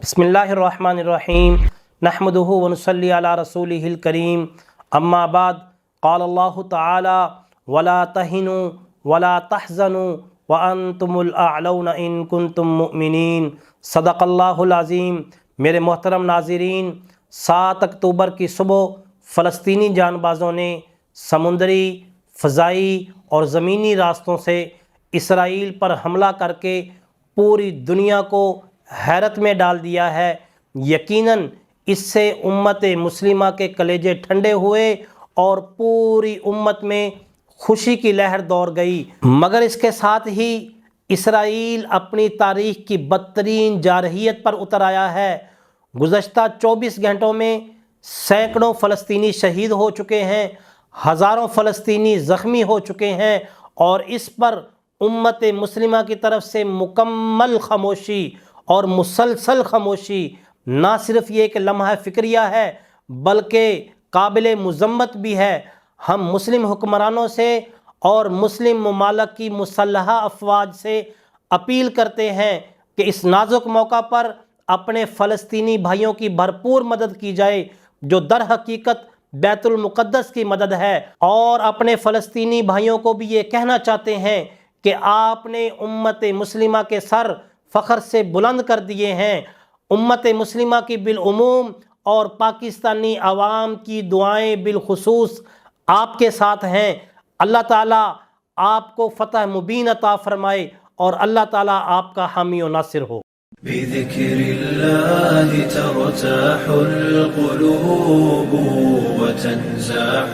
بسم اللہ الرحمن الرحیم نحمدہ ونصلی علی رسولہ الکریم اما بعد قال اللہ تعالی ولا تہنوا ولا تحزنوا وانتم الاعلون ان کنتم مؤمنین صدق اللہ العظیم۔ میرے محترم ناظرین، 7 اکتوبر کی صبح فلسطینی جان بازوں نے سمندری، فضائی اور زمینی راستوں سے اسرائیل پر حملہ کر کے پوری دنیا کو حیرت میں ڈال دیا ہے۔ یقیناً اس سے امت مسلمہ کے کلیجے ٹھنڈے ہوئے اور پوری امت میں خوشی کی لہر دوڑ گئی، مگر اس کے ساتھ ہی اسرائیل اپنی تاریخ کی بدترین جارحیت پر اتر آیا ہے۔ گزشتہ 24 گھنٹوں میں سینکڑوں فلسطینی شہید ہو چکے ہیں، ہزاروں فلسطینی زخمی ہو چکے ہیں، اور اس پر امت مسلمہ کی طرف سے مکمل خاموشی اور مسلسل خاموشی نہ صرف یہ ایک لمحہ فکریہ ہے بلکہ قابل مذمت بھی ہے۔ ہم مسلم حکمرانوں سے اور مسلم ممالک کی مسلحہ افواج سے اپیل کرتے ہیں کہ اس نازک موقع پر اپنے فلسطینی بھائیوں کی بھرپور مدد کی جائے، جو در حقیقت بیت المقدس کی مدد ہے، اور اپنے فلسطینی بھائیوں کو بھی یہ کہنا چاہتے ہیں کہ آپ نے امت مسلمہ کے سر فخر سے بلند کر دیے ہیں۔ امت مسلمہ کی بالعموم اور پاکستانی عوام کی دعائیں بالخصوص آپ کے ساتھ ہیں۔ اللہ تعالیٰ آپ کو فتح مبین عطا فرمائے اور اللہ تعالیٰ آپ کا حامی و ناصر ہو۔ بذكر الله ترتاح القلوب وتنزاح